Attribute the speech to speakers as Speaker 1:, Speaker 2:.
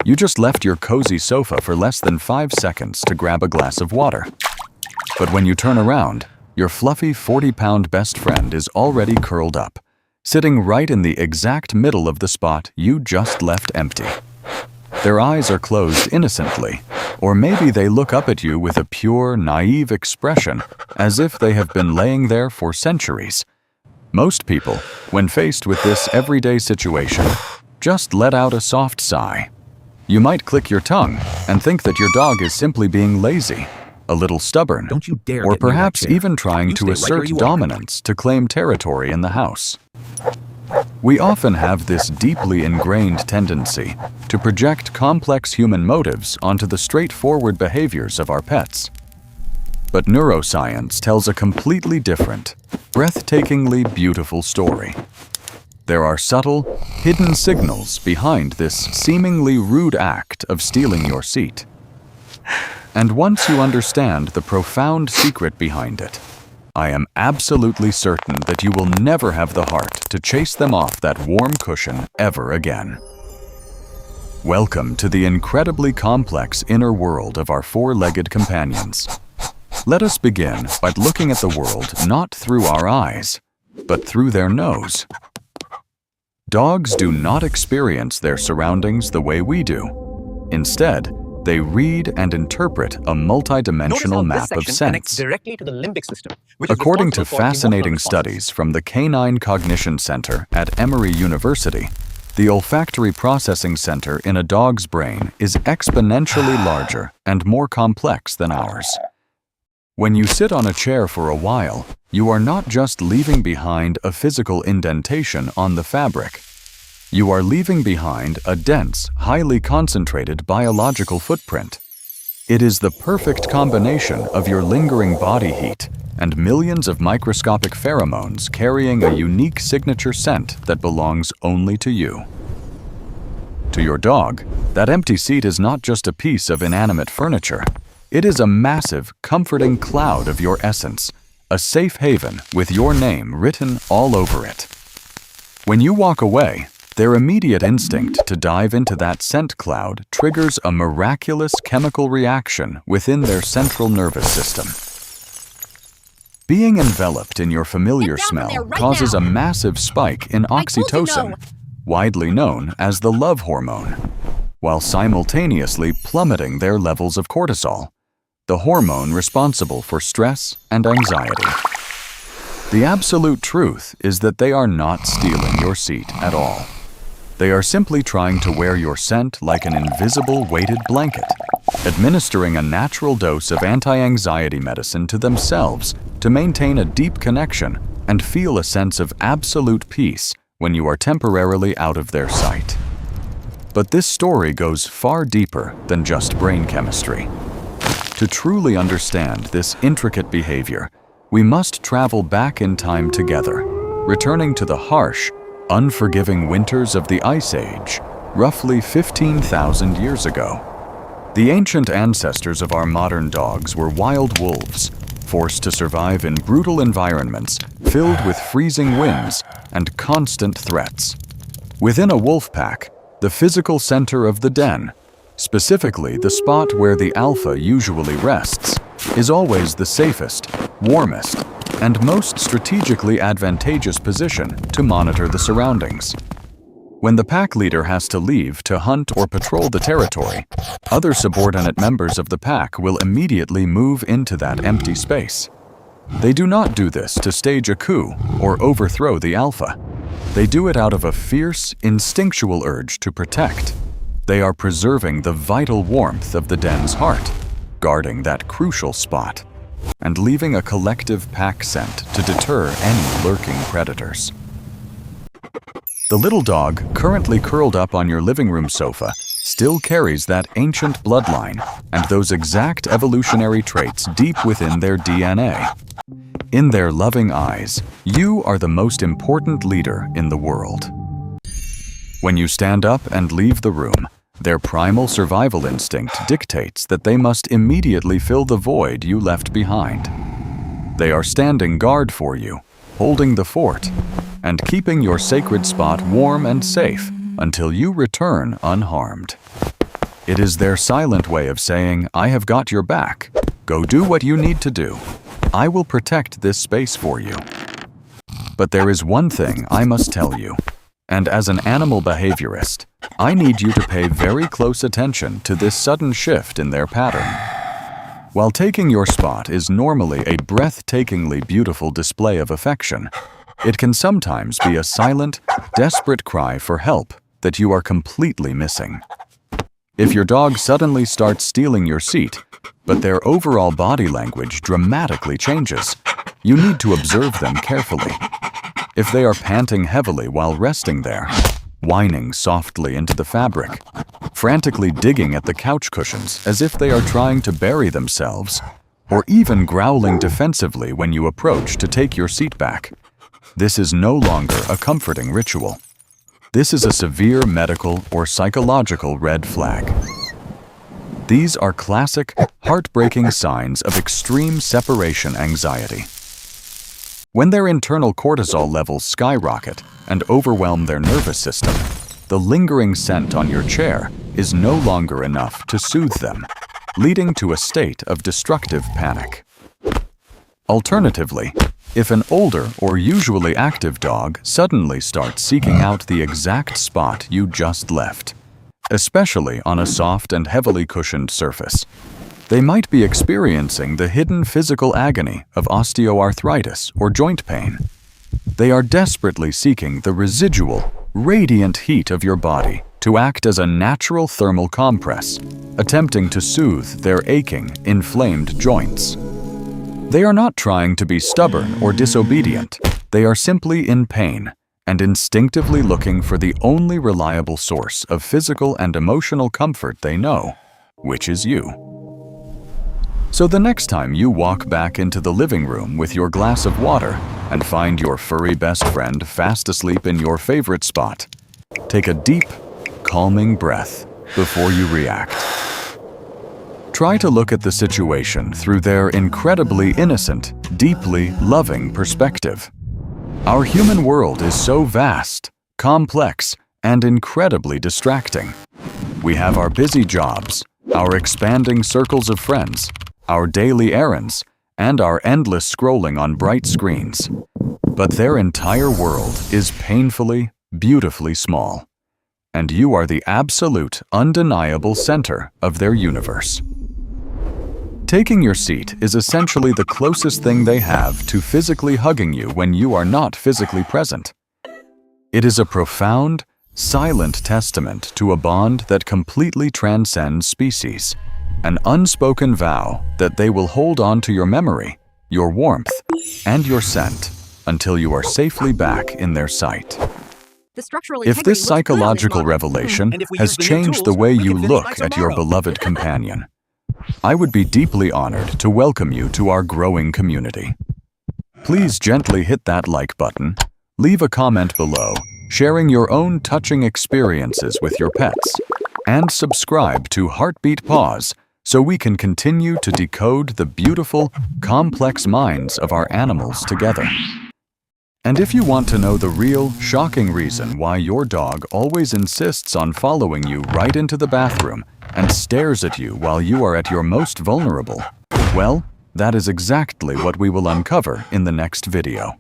Speaker 1: You just left your cozy sofa for less than 5 seconds to grab a glass of water. But when you turn around, your fluffy 40-pound best friend is already curled up, sitting right in the exact middle of the spot you just left empty. Their eyes are closed innocently, or maybe they look up at you with a pure, naive expression, as if they have been laying there for centuries. Most people, when faced with this everyday situation, just let out a soft sigh. You might click your tongue and think that your dog is simply being lazy, a little stubborn,
Speaker 2: Don't you dare
Speaker 1: or
Speaker 2: get near that
Speaker 1: perhaps
Speaker 2: chair.
Speaker 1: even trying
Speaker 2: You
Speaker 1: to
Speaker 2: stay right
Speaker 1: assert
Speaker 2: where you are.
Speaker 1: dominance to claim territory in the house. We often have this deeply ingrained tendency to project complex human motives onto the straightforward behaviors of our pets. But neuroscience tells a completely different, breathtakingly beautiful story. There are subtle, hidden signals behind this seemingly rude act of stealing your seat. And once you understand the profound secret behind it, I am absolutely certain that you will never have the heart to chase them off that warm cushion ever again. Welcome to the incredibly complex inner world of our four-legged companions. Let us begin by looking at the world not through our eyes, but through their nose. Dogs do not experience their surroundings the way we do. Instead, they read and interpret a multidimensional map of sense.
Speaker 2: Directly to the limbic system, which is
Speaker 1: According to
Speaker 2: responsible for
Speaker 1: fascinating
Speaker 2: emotional responses.
Speaker 1: studies from the Canine Cognition Center at Emory University, the olfactory processing center in a dog's brain is exponentially larger and more complex than ours. When you sit on a chair for a while, you are not just leaving behind a physical indentation on the fabric. You are leaving behind a dense, highly concentrated biological footprint. It is the perfect combination of your lingering body heat and millions of microscopic pheromones carrying a unique signature scent that belongs only to you. To your dog, that empty seat is not just a piece of inanimate furniture. It is a massive, comforting cloud of your essence, a safe haven with your name written all over it. When you walk away, their immediate instinct to dive into that scent cloud triggers a miraculous chemical reaction within their central nervous system. Being enveloped in your familiar
Speaker 3: Get down from
Speaker 1: smell
Speaker 3: there right
Speaker 1: causes
Speaker 3: now.
Speaker 1: a massive spike in
Speaker 3: I told you
Speaker 1: oxytocin,
Speaker 3: no.
Speaker 1: widely known as the love hormone, while simultaneously plummeting their levels of cortisol, the hormone responsible for stress and anxiety. The absolute truth is that they are not stealing your seat at all. They are simply trying to wear your scent like an invisible weighted blanket, administering a natural dose of anti-anxiety medicine to themselves to maintain a deep connection and feel a sense of absolute peace when you are temporarily out of their sight. But this story goes far deeper than just brain chemistry. To truly understand this intricate behavior, we must travel back in time together, returning to the harsh, unforgiving winters of the Ice Age, roughly 15,000 years ago. The ancient ancestors of our modern dogs were wild wolves, forced to survive in brutal environments filled with freezing winds and constant threats. Within a wolf pack, the physical center of the den, specifically the spot where the alpha usually rests, is always the safest, warmest, and most strategically advantageous position to monitor the surroundings. When the pack leader has to leave to hunt or patrol the territory, other subordinate members of the pack will immediately move into that empty space. They do not do this to stage a coup or overthrow the alpha. They do it out of a fierce, instinctual urge to protect. They are preserving the vital warmth of the den's heart, guarding that crucial spot, and leaving a collective pack scent to deter any lurking predators. The little dog currently curled up on your living room sofa still carries that ancient bloodline and those exact evolutionary traits deep within their DNA. In their loving eyes, you are the most important leader in the world. When you stand up and leave the room, their primal survival instinct dictates that they must immediately fill the void you left behind. They are standing guard for you, holding the fort, and keeping your sacred spot warm and safe until you return unharmed. It is their silent way of saying, I have got your back. Go do what you need to do. I will protect this space for you. But there is one thing I must tell you, and as an animal behaviorist, I need you to pay very close attention to this sudden shift in their pattern. While taking your spot is normally a breathtakingly beautiful display of affection, it can sometimes be a silent, desperate cry for help that you are completely missing. If your dog suddenly starts stealing your seat, but their overall body language dramatically changes, you need to observe them carefully. If they are panting heavily while resting there, whining softly into the fabric, frantically digging at the couch cushions as if they are trying to bury themselves, or even growling defensively when you approach to take your seat back, this is no longer a comforting ritual. This is a severe medical or psychological red flag. These are classic, heartbreaking signs of extreme separation anxiety. When their internal cortisol levels skyrocket and overwhelm their nervous system, the lingering scent on your chair is no longer enough to soothe them, leading to a state of destructive panic. Alternatively, if an older or usually active dog suddenly starts seeking out the exact spot you just left, especially on a soft and heavily cushioned surface, they might be experiencing the hidden physical agony of osteoarthritis or joint pain. They are desperately seeking the residual, radiant heat of your body to act as a natural thermal compress, attempting to soothe their aching, inflamed joints. They are not trying to be stubborn or disobedient. They are simply in pain and instinctively looking for the only reliable source of physical and emotional comfort they know, which is you. So the next time you walk back into the living room with your glass of water and find your furry best friend fast asleep in your favorite spot, take a deep, calming breath before you react. Try to look at the situation through their incredibly innocent, deeply loving perspective. Our human world is so vast, complex, and incredibly distracting. We have our busy jobs, our expanding circles of friends, our daily errands, and our endless scrolling on bright screens. But their entire world is painfully, beautifully small. And you are the absolute, undeniable center of their universe. Taking your seat is essentially the closest thing they have to physically hugging you when you are not physically present. It is a profound, silent testament to a bond that completely transcends species, an unspoken vow that they will hold on to your memory, your warmth, and your scent until you are safely back in their sight. If this psychological revelation has changed the way you look at your beloved companion, I would be deeply honored to welcome you to our growing community. Please gently hit that like button, leave a comment below, sharing your own touching experiences with your pets, and subscribe to Heartbeat Paws so we can continue to decode the beautiful, complex minds of our animals together. And if you want to know the real, shocking reason why your dog always insists on following you right into the bathroom and stares at you while you are at your most vulnerable, well, that is exactly what we will uncover in the next video.